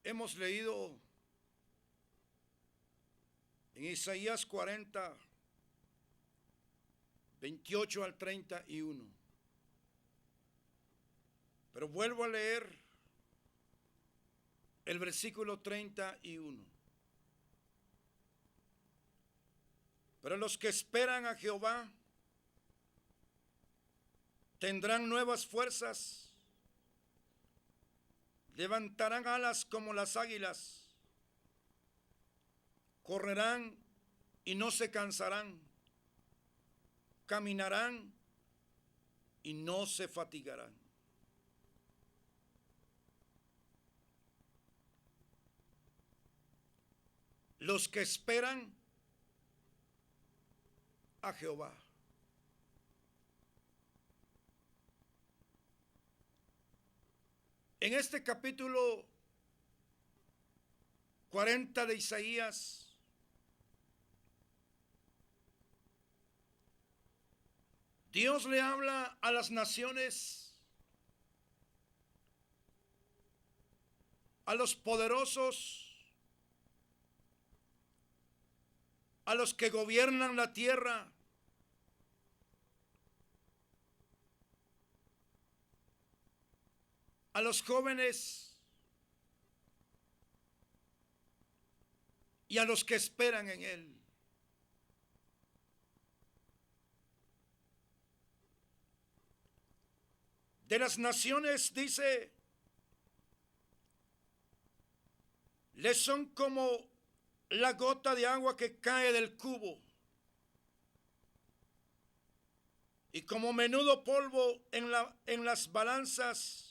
Hemos leído en Isaías 40, 28 al 31. Pero vuelvo a leer el versículo 31. Pero los que esperan a Jehová tendrán nuevas fuerzas, levantarán alas como las águilas, correrán y no se cansarán, caminarán y no se fatigarán. Los que esperan a Jehová. En este capítulo 40 de Isaías, Dios le habla a las naciones, a los poderosos, a los que gobiernan la tierra, a los jóvenes y a los que esperan en Él. De las naciones dice, les son como la gota de agua que cae del cubo y como menudo polvo en las balanzas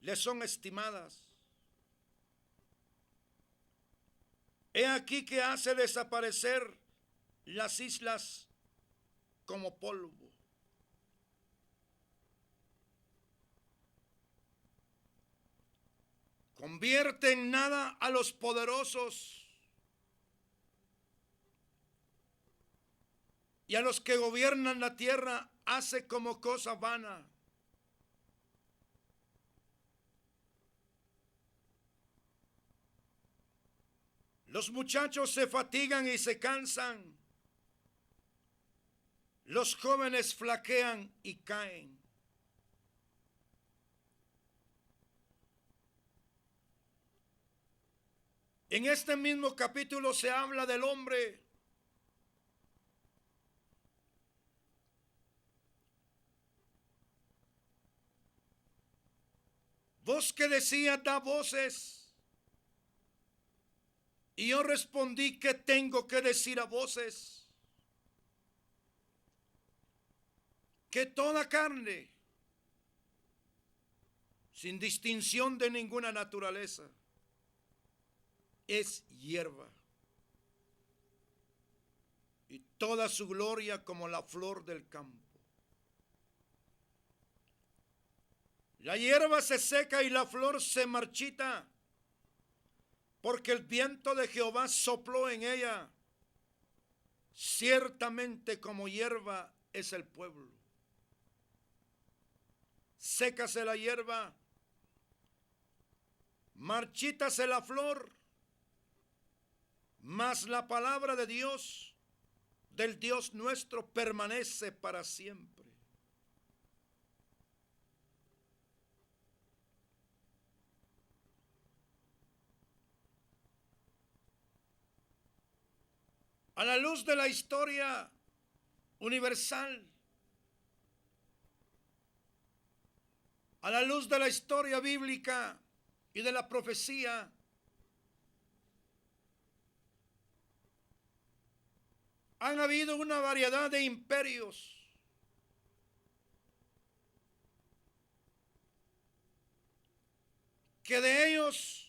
les son estimadas. He aquí que hace desaparecer las islas como polvo. Convierte en nada a los poderosos y a los que gobiernan la tierra hace como cosa vana. Los muchachos se fatigan y se cansan. Los jóvenes flaquean y caen. En este mismo capítulo se habla del hombre voz que decía, da voces. Y yo respondí, ¿qué tengo que decir a voces? Que toda carne, sin distinción de ninguna naturaleza, es hierba. Y toda su gloria como la flor del campo. La hierba se seca y la flor se marchita, porque el viento de Jehová sopló en ella. Ciertamente como hierba es el pueblo. Sécase la hierba, marchítase la flor, mas la palabra de Dios, del Dios nuestro, permanece para siempre. A la luz de la historia universal, a la luz de la historia bíblica y de la profecía, han habido una variedad de imperios que de ellos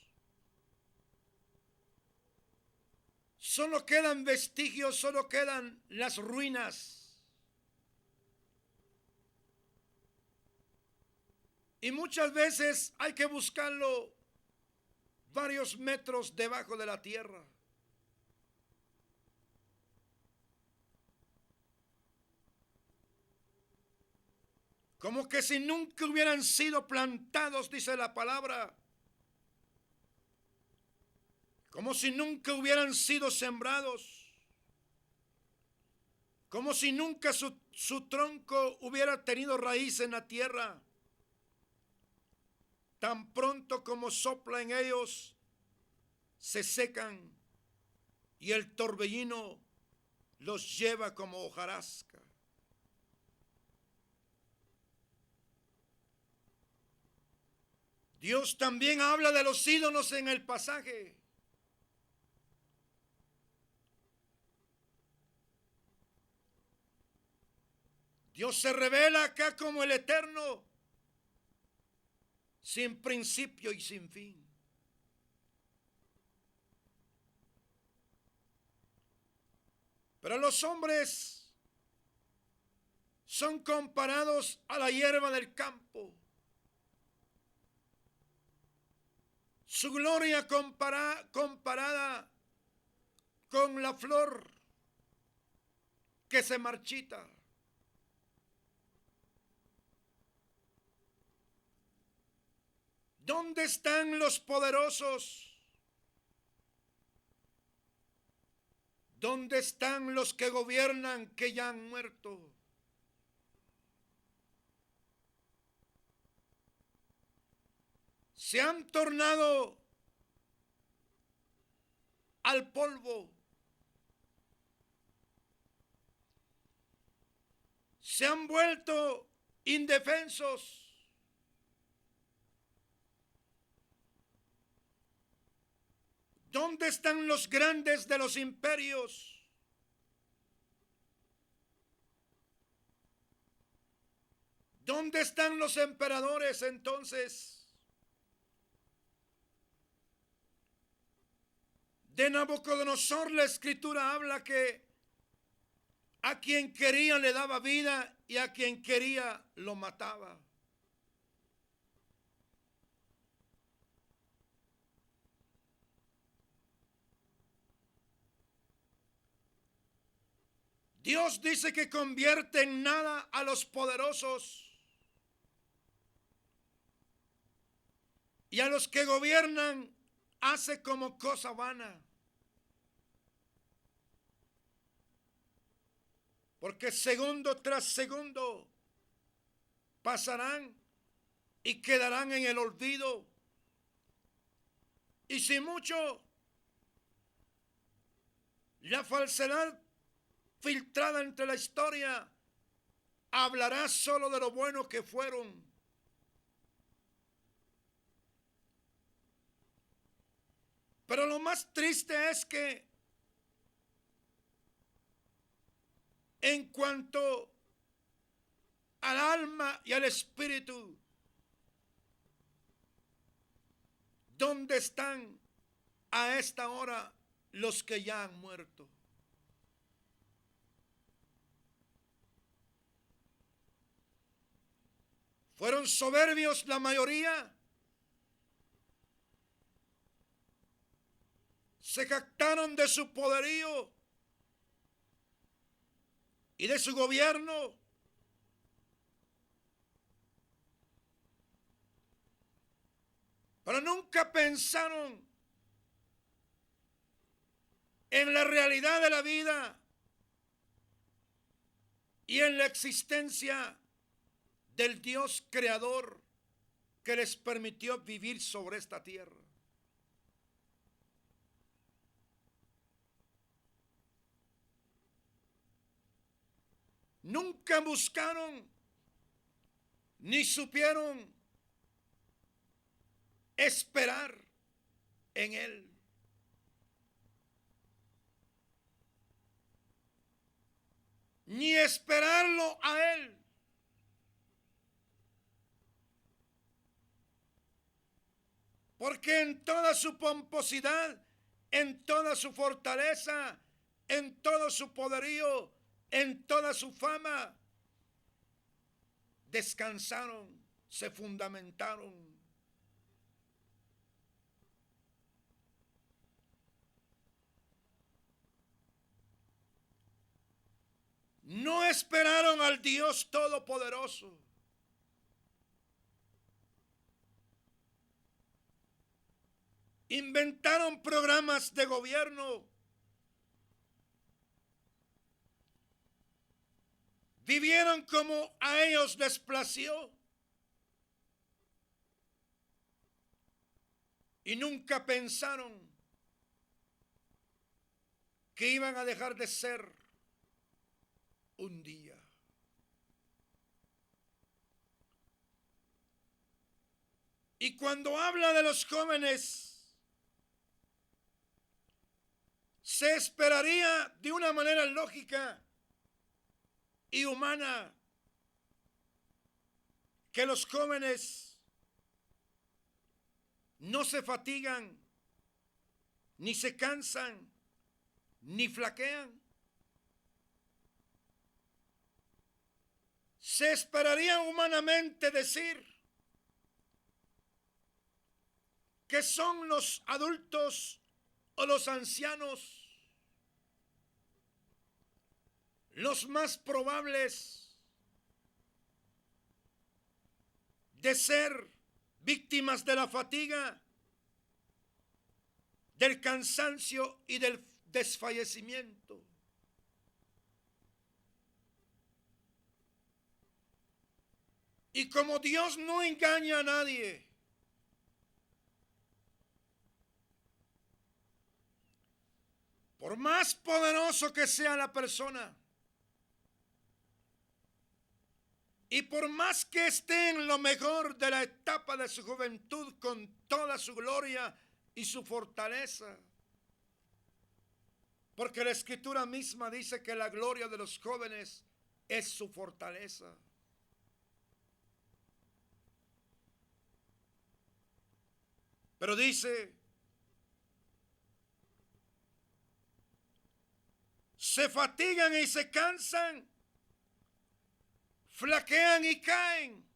solo quedan vestigios, solo quedan las ruinas. Y muchas veces hay que buscarlo varios metros debajo de la tierra. Como que si nunca hubieran sido plantados, dice la palabra. como si nunca hubieran sido sembrados, como si nunca su tronco hubiera tenido raíz en la tierra. Tan pronto como sopla en ellos, se secan y el torbellino los lleva como hojarasca. Dios también habla de los ídolos en el pasaje. Dios se revela acá como el Eterno, sin principio y sin fin. Pero los hombres son comparados a la hierba del campo. Su gloria comparada con la flor que se marchita. ¿Dónde están los poderosos? ¿Dónde están los que gobiernan que ya han muerto? Se han tornado al polvo. Se han vuelto indefensos. ¿Dónde están los grandes de los imperios? ¿Dónde están los emperadores entonces? De Nabucodonosor la escritura habla que a quien quería le daba vida y a quien quería lo mataba. Dios dice que convierte en nada a los poderosos y a los que gobiernan hace como cosa vana. Porque segundo tras segundo pasarán y quedarán en el olvido. Y si mucho, la falsedad filtrada entre la historia hablará solo de lo bueno que fueron. Pero lo más triste es que en cuanto al alma y al espíritu, ¿dónde están a esta hora los que ya han muerto? ¿Fueron soberbios la mayoría? ¿Se jactaron de su poderío y de su gobierno? Pero nunca pensaron en la realidad de la vida y en la existencia del Dios creador que les permitió vivir sobre esta tierra. Nunca buscaron ni supieron esperar en Él. Ni esperarlo a Él. Porque en toda su pomposidad, en toda su fortaleza, en todo su poderío, en toda su fama, descansaron, se fundamentaron. No esperaron al Dios Todopoderoso. inventaron programas de gobierno, vivieron como a ellos les plació y nunca pensaron que iban a dejar de ser un día. Y cuando habla de los jóvenes, se esperaría de una manera lógica y humana que los jóvenes no se fatigan, ni se cansan, ni flaquean. Se esperaría humanamente decir que son los adultos o los ancianos los más probables de ser víctimas de la fatiga, del cansancio y del desfallecimiento. Y como Dios no engaña a nadie, por más poderoso que sea la persona, y por más que esté en lo mejor de la etapa de su juventud con toda su gloria y su fortaleza, porque la Escritura misma dice que la gloria de los jóvenes es su fortaleza. Pero dice, se fatigan y se cansan, flaquean y caen.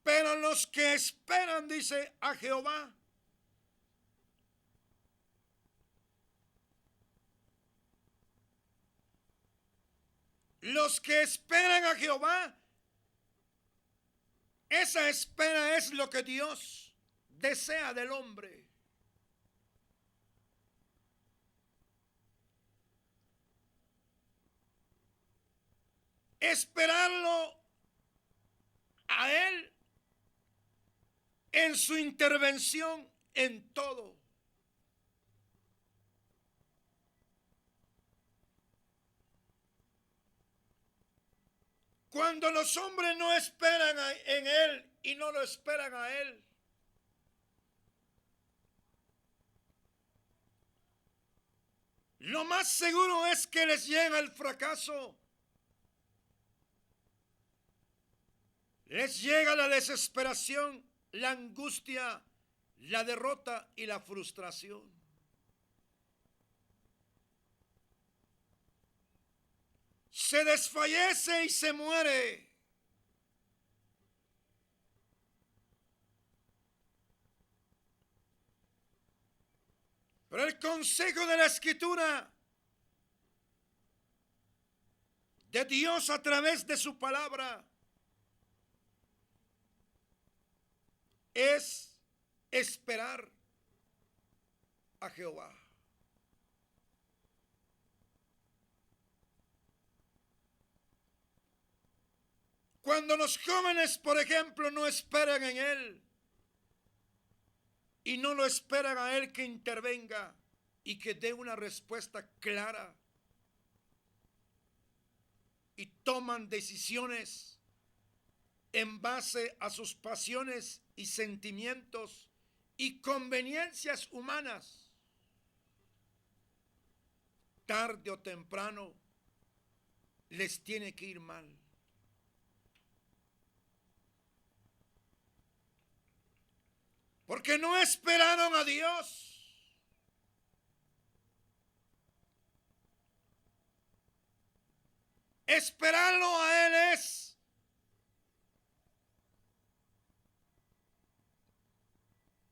Pero los que esperan, dice, a Jehová, los que esperan a Jehová, esa espera es lo que Dios desea del hombre. Esperarlo a Él en su intervención en todo. Cuando los hombres no esperan en Él y no lo esperan a Él, lo más seguro es que les llega el fracaso, les llega la desesperación, la angustia, la derrota y la frustración. Se desfallece y se muere. Pero el consejo de la Escritura, de Dios a través de su palabra, es esperar a Jehová. Cuando los jóvenes, por ejemplo, no esperan en Él y no lo esperan a Él que intervenga y que dé una respuesta clara, y toman decisiones en base a sus pasiones y sentimientos y conveniencias humanas, tarde o temprano les tiene que ir mal. Porque no esperaron a Dios. Esperarlo a Él es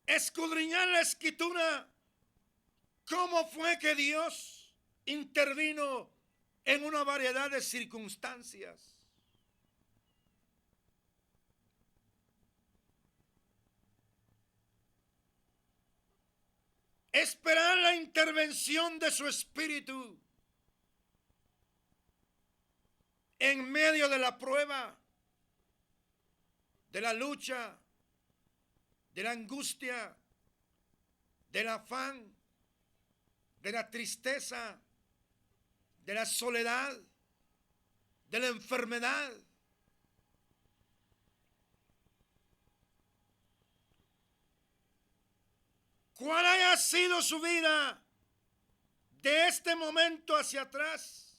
escudriñar la Escritura, cómo fue que Dios intervino en una variedad de circunstancias. esperar la intervención de su espíritu en medio de la prueba, de la lucha, de la angustia, del afán, de la tristeza, de la soledad, de la enfermedad. ¿Cuál haya sido su vida de este momento hacia atrás?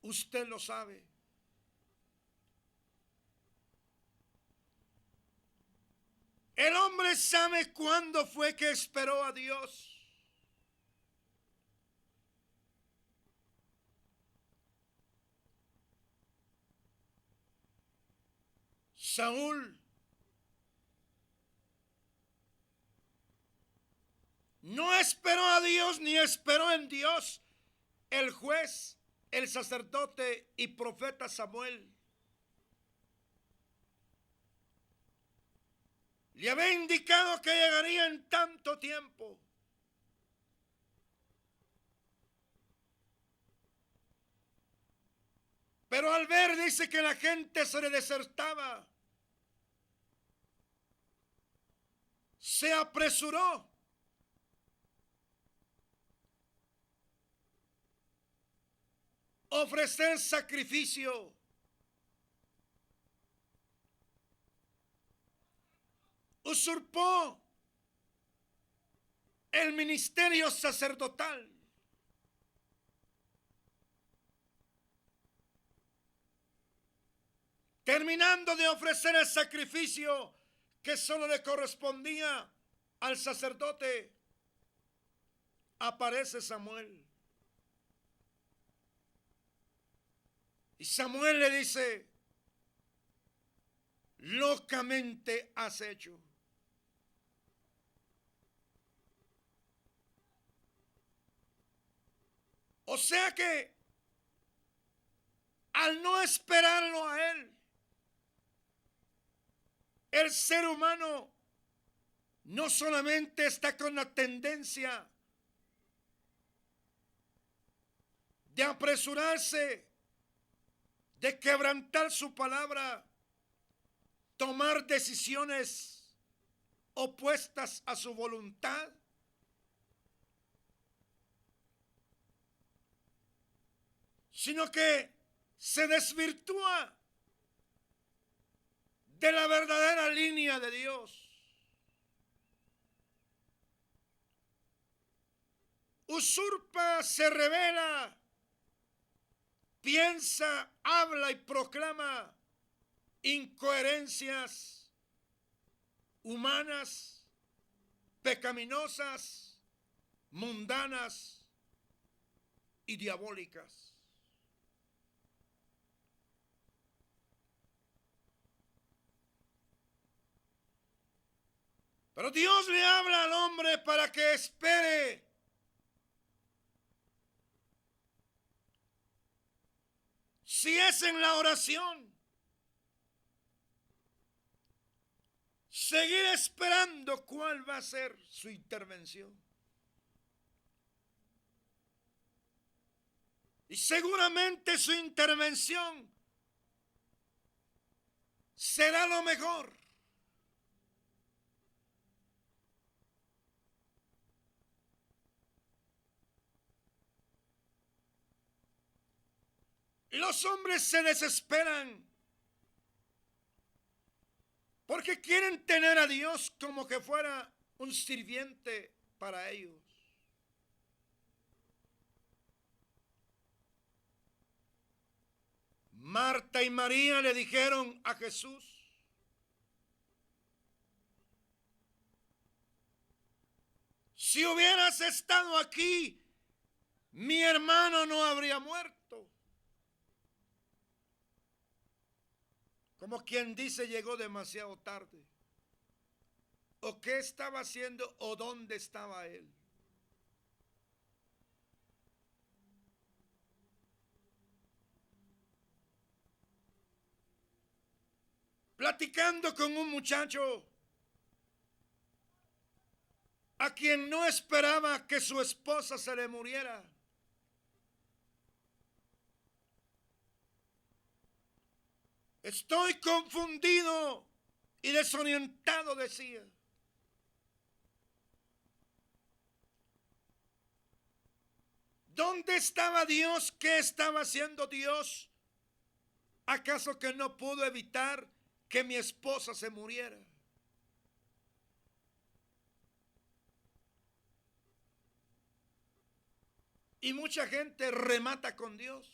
Usted lo sabe. El hombre sabe cuándo fue que esperó a Dios. Saúl no esperó a Dios ni esperó en Dios. El juez, el sacerdote y profeta Samuel le había indicado que llegaría en tanto tiempo. Pero al ver, dice que la gente se le desertaba, se apresuró a ofrecer sacrificio. Usurpó el ministerio sacerdotal. Terminando de ofrecer el sacrificio que solo le correspondía al sacerdote, aparece Samuel. Y Samuel le dice: locamente has hecho. O sea que al no esperarlo a él, el ser humano no solamente está con la tendencia de apresurarse, de quebrantar su palabra, tomar decisiones opuestas a su voluntad, sino que se desvirtúa de la verdadera línea de Dios. Usurpa, se revela, piensa, habla y proclama incoherencias humanas, pecaminosas, mundanas y diabólicas. Pero Dios le habla al hombre para que espere. Si es en la oración, seguir esperando cuál va a ser su intervención. Y seguramente su intervención será lo mejor. Los hombres se desesperan porque quieren tener a Dios como que fuera un sirviente para ellos. Marta y María le dijeron a Jesús: si hubieras estado aquí, mi hermano no habría muerto. Como quien dice, llegó demasiado tarde. ¿O qué estaba haciendo o dónde estaba él? Platicando con un muchacho a quien no esperaba que su esposa se le muriera. Estoy confundido y desorientado, decía. ¿Dónde estaba Dios? ¿Qué estaba haciendo Dios? ¿Acaso que no pudo evitar que mi esposa se muriera? Y mucha gente remata con Dios.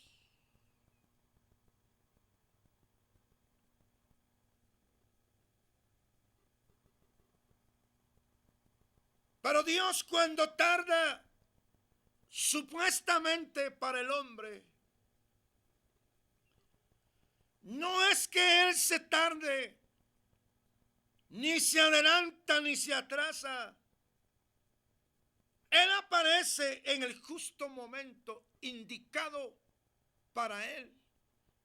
Pero Dios, cuando tarda supuestamente para el hombre, no es que Él se tarde, ni se adelanta, ni se atrasa. Él aparece en el justo momento indicado para Él,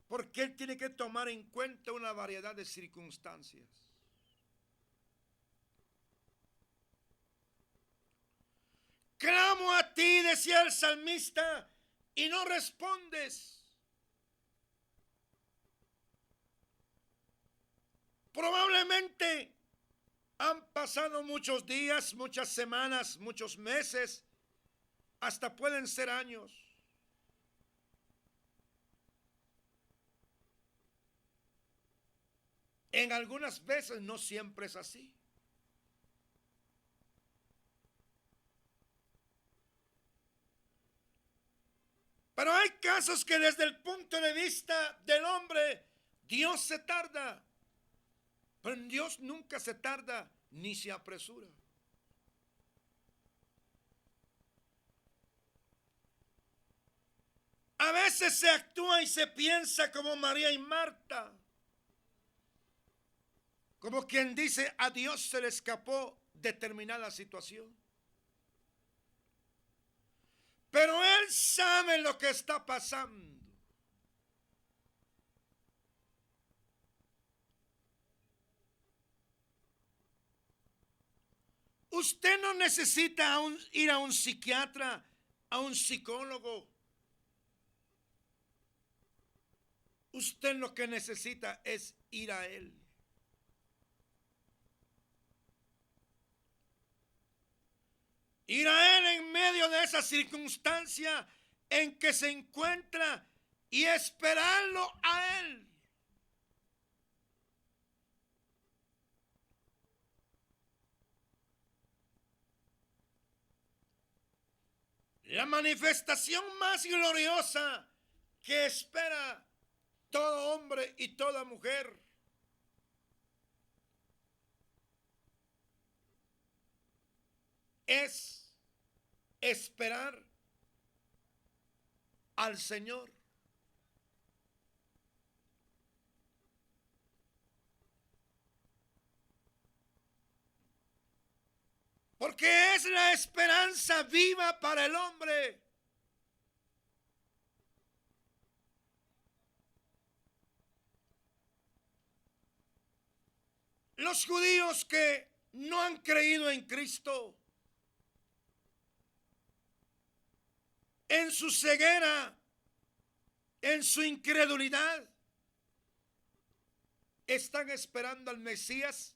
porque Él tiene que tomar en cuenta una variedad de circunstancias. Clamo a ti, decía el salmista, y no respondes. Probablemente han pasado muchos días, muchas semanas, muchos meses, hasta pueden ser años. En algunas veces no siempre es así. Pero hay casos que desde el punto de vista del hombre, Dios se tarda. Pero en Dios nunca se tarda ni se apresura. A veces se actúa y se piensa como María y Marta. Como quien dice, a Dios se le escapó determinada situación. Pero Él sabe lo que está pasando. Usted no necesita ir a un psiquiatra, a un psicólogo. Usted lo que necesita es ir a Él. Ir a Él en medio de esa circunstancia en que se encuentra y esperarlo a Él. La manifestación más gloriosa que espera todo hombre y toda mujer es esperar al Señor. Porque es la esperanza viva para el hombre. Los judíos que no han creído en Cristo, en su ceguera, en su incredulidad, están esperando al Mesías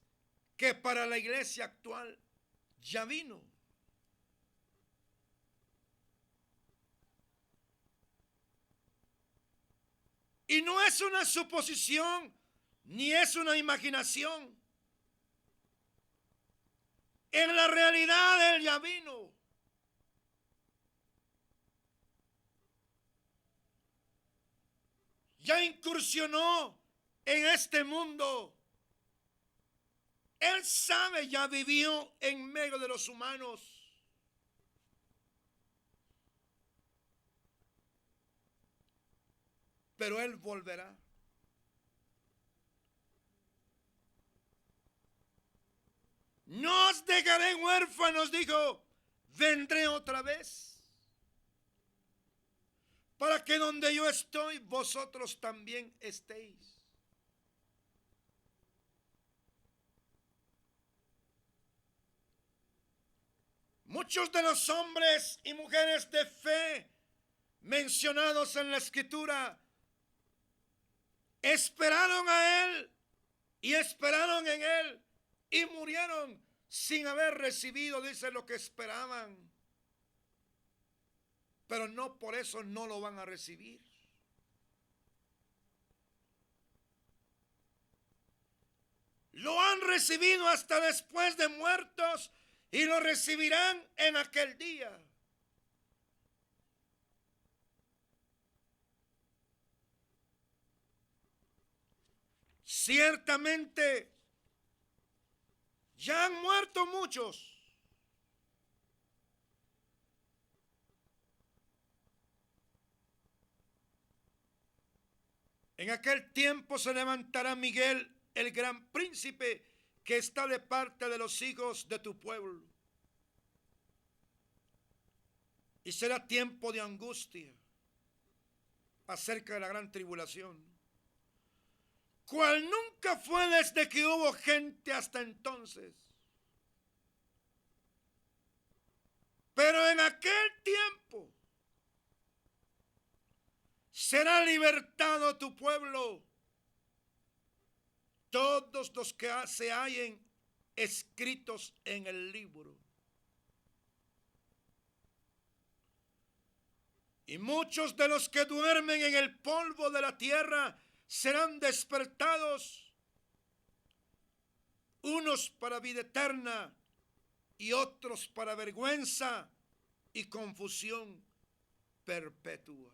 que para la iglesia actual ya vino. Y no es una suposición, ni es una imaginación. En la realidad Él ya vino. Ya incursionó en este mundo. Él sabe, ya vivió en medio de los humanos. Pero Él volverá. No os dejaré huérfanos, dijo, vendré otra vez. Para que donde yo estoy, vosotros también estéis. Muchos de los hombres y mujeres de fe mencionados en la Escritura esperaron a Él y esperaron en Él y murieron sin haber recibido, dice, lo que esperaban. Pero no por eso no lo van a recibir. Lo han recibido hasta después de muertos y lo recibirán en aquel día. Ciertamente ya han muerto muchos. En aquel tiempo se levantará Miguel, el gran príncipe, que está de parte de los hijos de tu pueblo. Y será tiempo de angustia acerca de la gran tribulación, cual nunca fue desde que hubo gente hasta entonces. Pero en aquel tiempo será libertado tu pueblo, todos los que se hallen escritos en el libro. Y muchos de los que duermen en el polvo de la tierra serán despertados, unos para vida eterna y otros para vergüenza y confusión perpetua.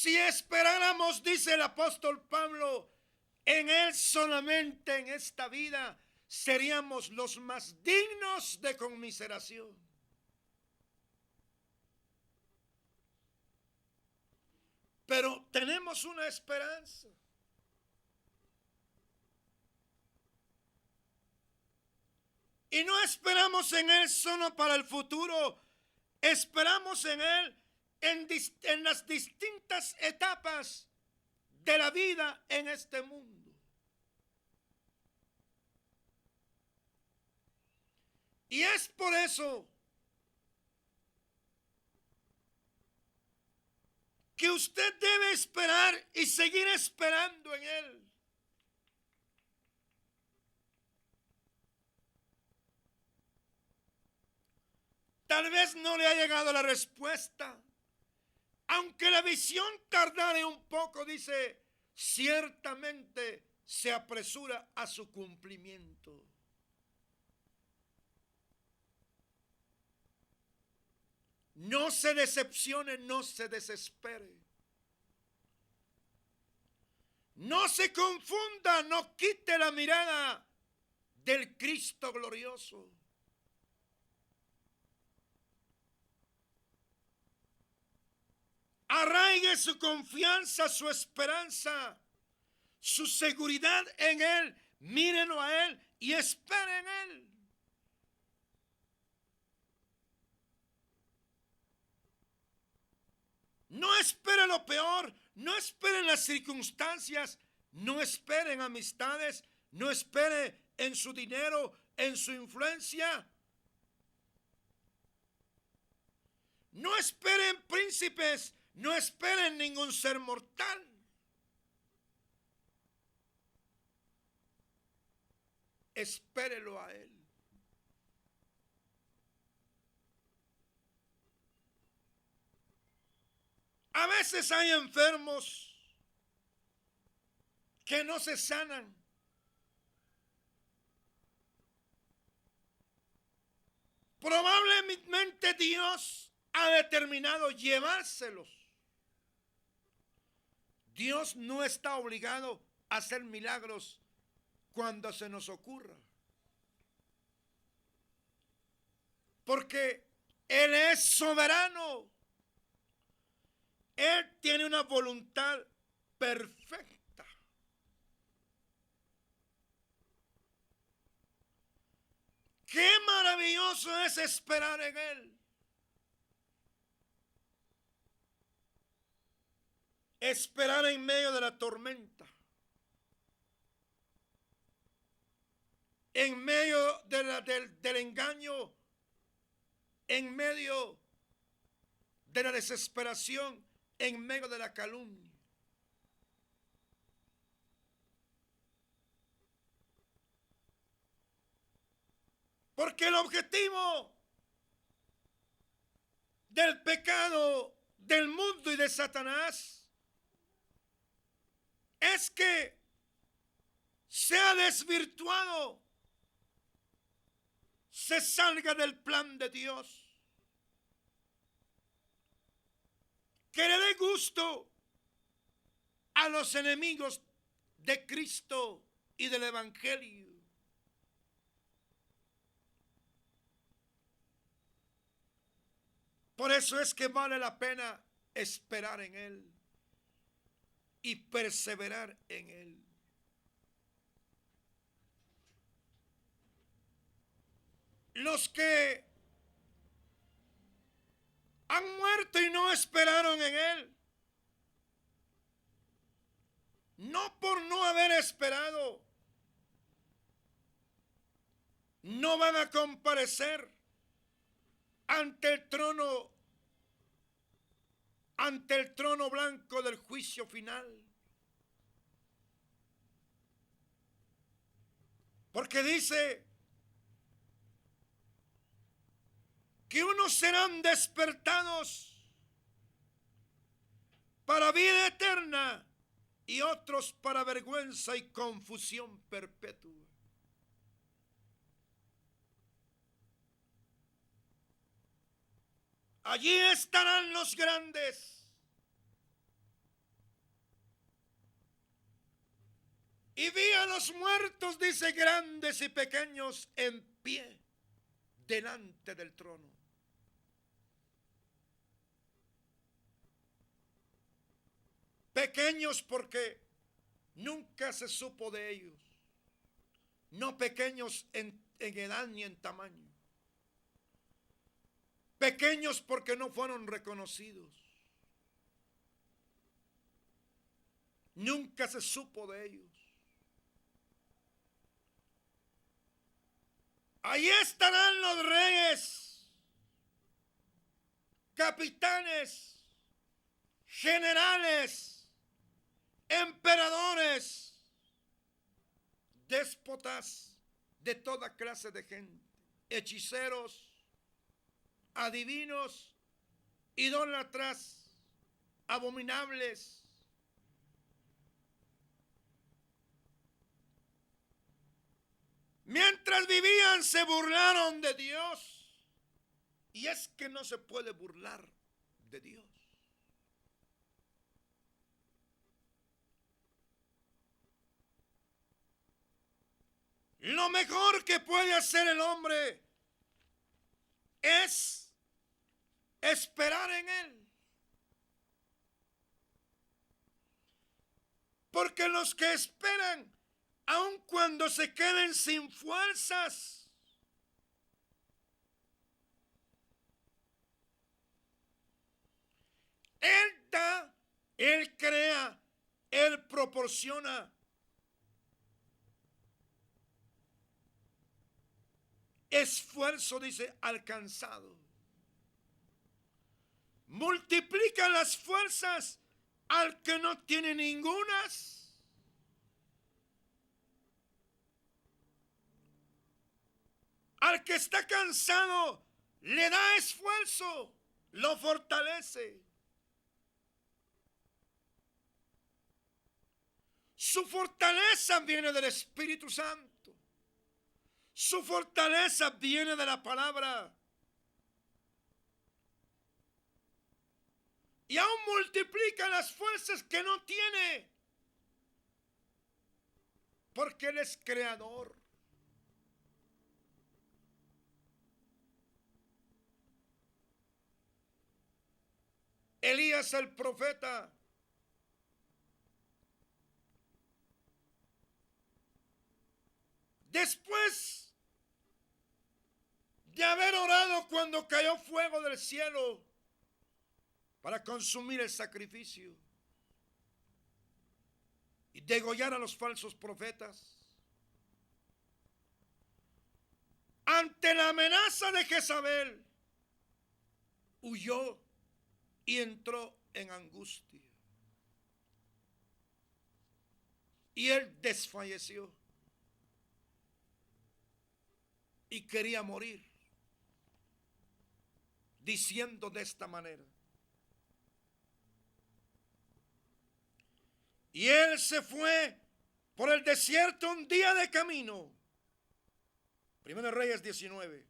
Si esperáramos, dice el apóstol Pablo, en Él solamente en esta vida, seríamos los más dignos de conmiseración. Pero tenemos una esperanza. Y no esperamos en Él solo para el futuro, esperamos en Él en las distintas etapas de la vida en este mundo. Y es por eso que usted debe esperar y seguir esperando en Él. Tal vez no le ha llegado la respuesta. Aunque la visión tardare un poco, dice, ciertamente se apresura a su cumplimiento. No se decepcione, no se desespere. No se confunda, no quite la mirada del Cristo glorioso. Arraigue su confianza, su esperanza, su seguridad en Él. Mírenlo a Él y esperen en Él. No esperen lo peor, no esperen las circunstancias, no esperen amistades, no esperen en su dinero, en su influencia. No esperen príncipes, no esperen ningún ser mortal. Espérelo a Él. A veces hay enfermos que no se sanan. Probablemente Dios ha determinado llevárselos. Dios no está obligado a hacer milagros cuando se nos ocurra. Porque Él es soberano. Él tiene una voluntad perfecta. Qué maravilloso es esperar en Él. esperar en medio de la tormenta, en medio del engaño, en medio de la desesperación, en medio de la calumnia. Porque el objetivo del pecado, del mundo y de Satanás es que sea desvirtuado, se salga del plan de Dios, que le dé gusto a los enemigos de Cristo y del Evangelio. Por eso es que vale la pena esperar en Él y perseverar en Él. Los que han muerto y no esperaron en Él, no por no haber esperado, no van a comparecer ante el trono blanco del juicio final. Porque dice que unos serán despertados para vida eterna y otros para vergüenza y confusión perpetua. Allí estarán los grandes. Y vi a los muertos, dice, grandes y pequeños, en pie delante del trono. Pequeños porque nunca se supo de ellos. No pequeños en edad ni en tamaño. Pequeños porque no fueron reconocidos. Nunca se supo de ellos. Ahí estarán los reyes, capitanes, generales, emperadores, déspotas de toda clase de gente, hechiceros, adivinos, idólatras, abominables. Mientras vivían se burlaron de Dios. Y es que no se puede burlar de Dios. Lo mejor que puede hacer el hombre es esperar en Él. Porque los que esperan, aun cuando se queden sin fuerzas, Él da, Él crea, Él proporciona. Esfuerzo, dice, alcanzado. Multiplica las fuerzas al que no tiene ningunas. Al que está cansado, le da esfuerzo, lo fortalece. Su fortaleza viene del Espíritu Santo. Su fortaleza viene de la palabra. Y aún multiplica las fuerzas que no tiene. Porque Él es creador. Elías el profeta después de haber orado cuando cayó fuego del cielo para consumir el sacrificio, y degollar a los falsos profetas. Ante la amenaza de Jezabel, huyó y entró en angustia. Y él desfalleció y quería morir, diciendo de esta manera: y él se fue por el desierto un día de camino. Primero Reyes 19.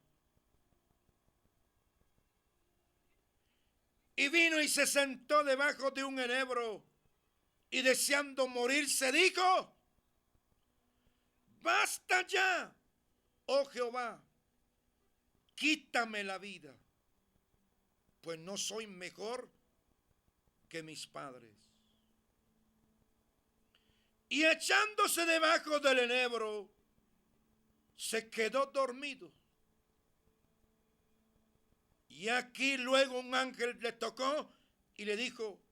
Y vino y se sentó debajo de un enebro, y deseando morirse dijo: basta ya, oh Jehová, quítame la vida, pues no soy mejor que mis padres. Y echándose debajo del enebro, se quedó dormido. Y aquí luego un ángel le tocó y le dijo: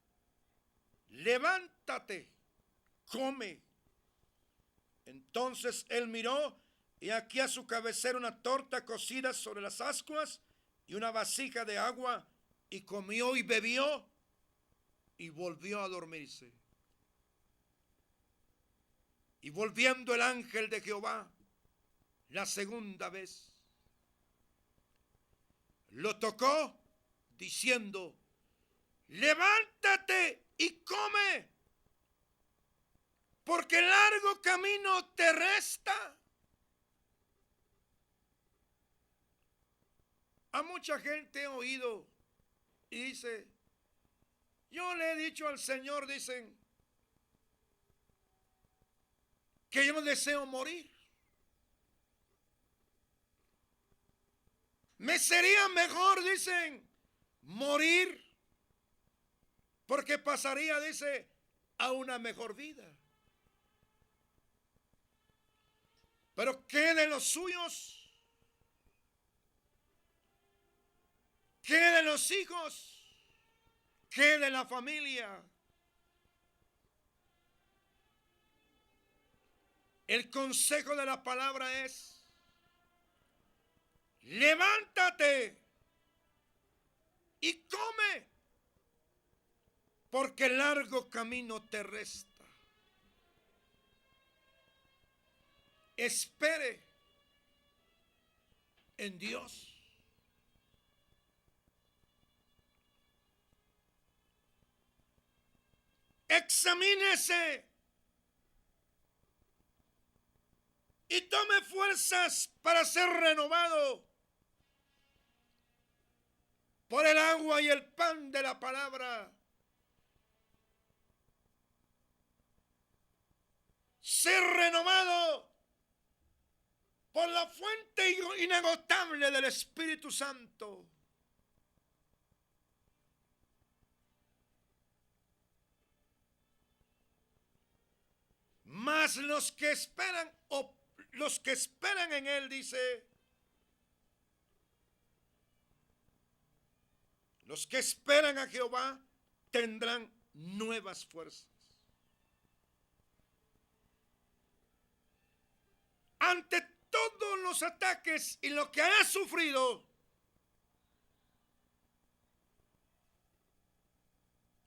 levántate, come. Entonces él miró, y aquí a su cabecera una torta cocida sobre las ascuas y una vasija de agua, y comió y bebió y volvió a dormirse. Y volviendo el ángel de Jehová la segunda vez, lo tocó diciendo: levántate y come, porque largo camino te resta. A mucha gente he oído y dice: yo le he dicho al Señor, dicen, que yo deseo morir. Me sería mejor, dicen, morir, porque pasaría, dice, a una mejor vida. Pero ¿qué de los suyos? ¿Qué de los hijos? ¿Qué de la familia? El consejo de la palabra es: levántate y come, porque largo camino te resta. Espere en Dios. Examínese y tome fuerzas para ser renovado por el agua y el pan de la palabra. Ser renovado por la fuente inagotable del Espíritu Santo. Mas los que esperan en Él, dice, los que esperan a Jehová tendrán nuevas fuerzas. Ante todos los ataques y lo que haya sufrido,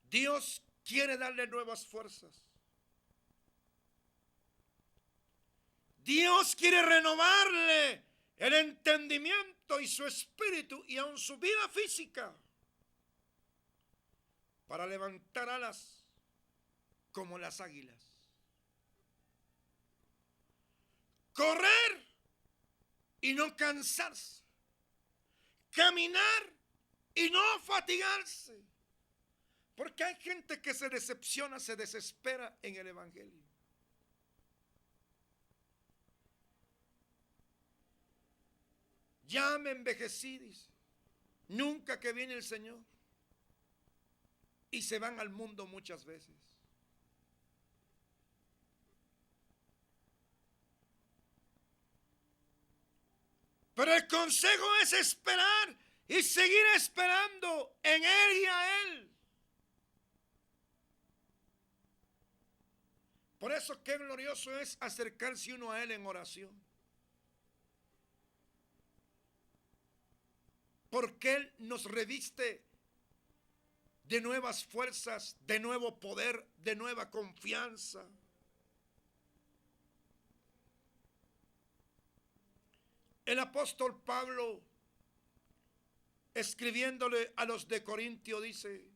Dios quiere darle nuevas fuerzas. Dios quiere renovarle el entendimiento y su espíritu y aun su vida física para levantar alas como las águilas. Correr y no cansarse. Caminar y no fatigarse. Porque hay gente que se decepciona, se desespera en el evangelio. Ya me envejecí, dice. Nunca que viene el Señor. Y se van al mundo muchas veces. Pero el consejo es esperar y seguir esperando en Él y a Él. Por eso qué glorioso es acercarse uno a Él en oración. Porque Él nos reviste de nuevas fuerzas, de nuevo poder, de nueva confianza. El apóstol Pablo, escribiéndole a los de Corintio, dice: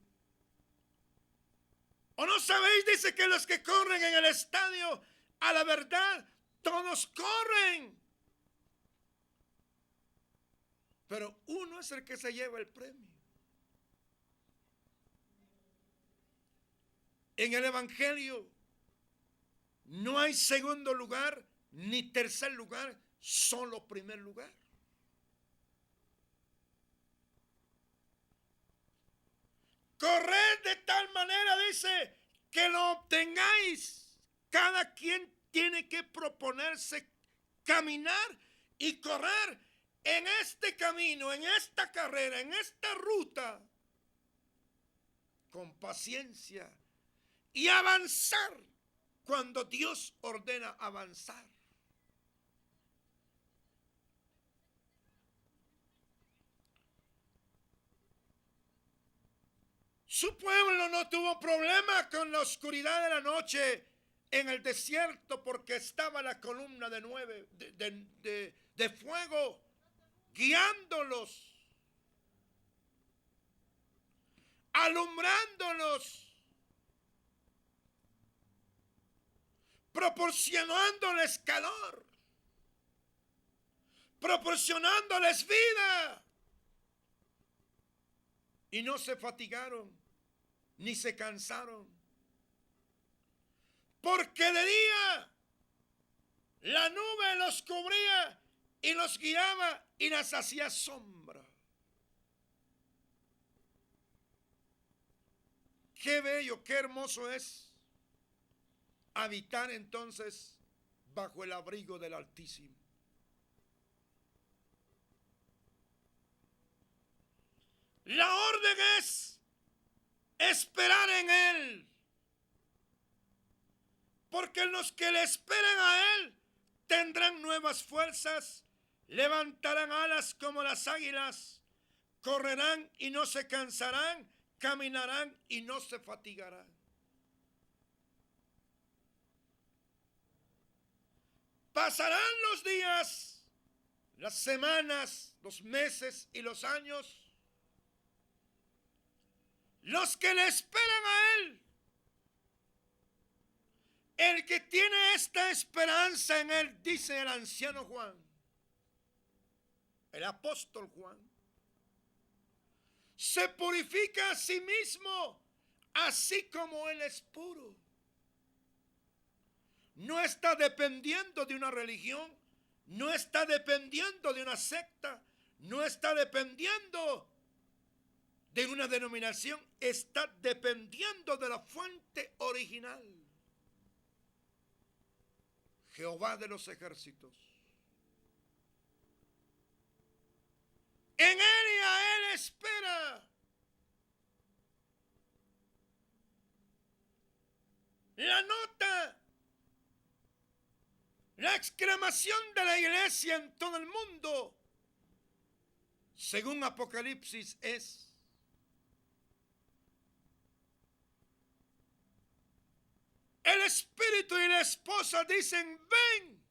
¿o no sabéis? Dice que los que corren en el estadio, a la verdad, todos corren, pero uno es el que se lleva el premio. En el evangelio no hay segundo lugar ni tercer lugar, solo primer lugar. Corred de tal manera, dice, que lo obtengáis. Cada quien tiene que proponerse caminar y correr en este camino, en esta carrera, en esta ruta, con paciencia y avanzar cuando Dios ordena avanzar. Su pueblo no tuvo problema con la oscuridad de la noche en el desierto, porque estaba la columna de fuego guiándolos, alumbrándolos, proporcionándoles calor, proporcionándoles vida. Y no se fatigaron, ni se cansaron. Porque de día la nube los cubría y los guiaba y les hacía sombra. Qué bello, qué hermoso es habitar entonces bajo el abrigo del Altísimo. La orden es esperar en Él, porque los que le esperan a Él tendrán nuevas fuerzas, levantarán alas como las águilas, correrán y no se cansarán, caminarán y no se fatigarán. Pasarán los días, las semanas, los meses y los años. Los que le esperan a Él, el que tiene esta esperanza en Él, dice el anciano Juan, el apóstol Juan, se purifica a sí mismo, así como Él es puro. No está dependiendo de una religión, no está dependiendo de una secta, no está dependiendo de una denominación, está dependiendo de la fuente original, Jehová de los ejércitos. En Él y a Él espera. La nota, la exclamación de la iglesia en todo el mundo, según Apocalipsis, es: el espíritu y la esposa dicen: ven.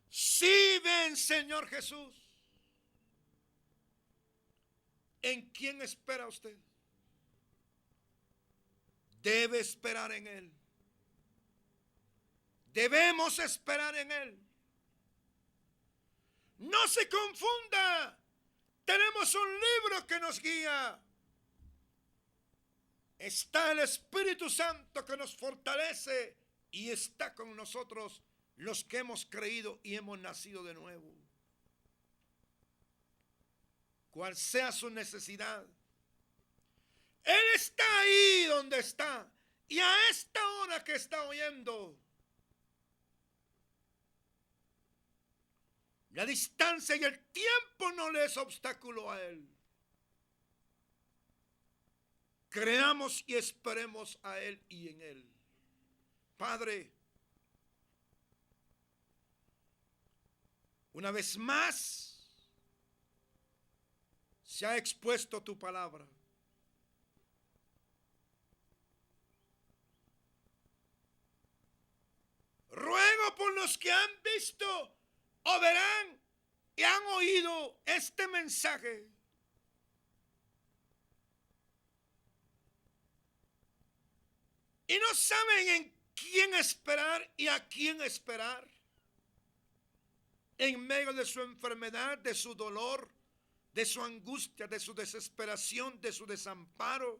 Sí, ven, Señor Jesús. ¿En quién espera usted? Debe esperar en Él. Debemos esperar en Él. No se confunda. Tenemos un libro que nos guía. Está el Espíritu Santo que nos fortalece y está con nosotros los que hemos creído y hemos nacido de nuevo. Cual sea su necesidad, Él está ahí donde está y a esta hora que está oyendo. La distancia y el tiempo no le es obstáculo a Él. creamos y esperemos a Él y en Él. Padre, una vez más se ha expuesto tu palabra. Ruego por los que han visto o verán y han oído este mensaje, y no saben en quién esperar y a quién esperar, en medio de su enfermedad, de su dolor, de su angustia, de su desesperación, de su desamparo,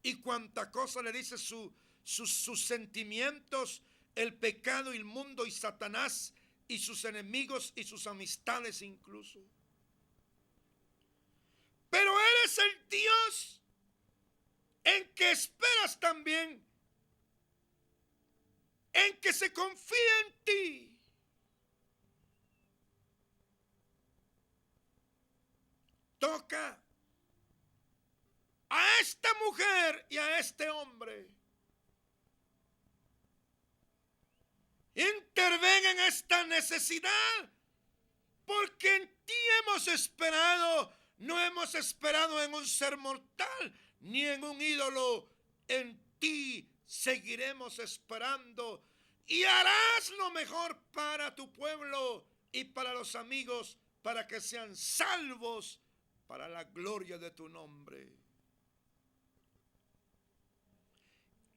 y cuanta cosa le dice sus sentimientos, el pecado, el mundo y Satanás y sus enemigos y sus amistades incluso. Pero eres el Dios en que esperas también, en que se confía en ti. Toca a esta mujer y a este hombre. Interven en esta necesidad, porque en ti hemos esperado. No hemos esperado en un ser mortal ni en un ídolo. En ti seguiremos esperando y harás lo mejor para tu pueblo y para los amigos, para que sean salvos para la gloria de tu nombre.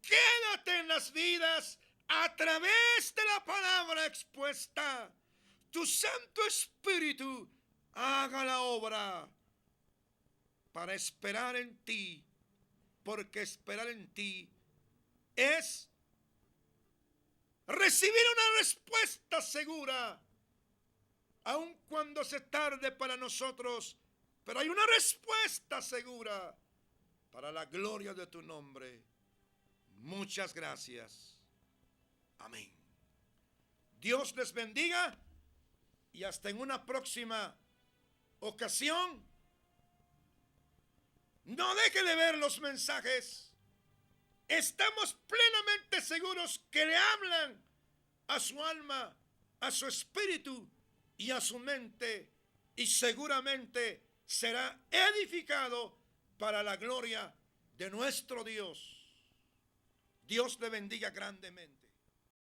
Quédate en las vidas a través de la palabra expuesta. Tu Santo Espíritu haga la obra para esperar en ti, porque esperar en ti es recibir una respuesta segura, aun cuando se tarde para nosotros, pero hay una respuesta segura para la gloria de tu nombre. Muchas gracias. Amén. Dios les bendiga y hasta en una próxima ocasión. No deje de ver los mensajes. Estamos plenamente seguros que le hablan a su alma, a su espíritu y a su mente, y seguramente será edificado para la gloria de nuestro Dios. Dios le bendiga grandemente.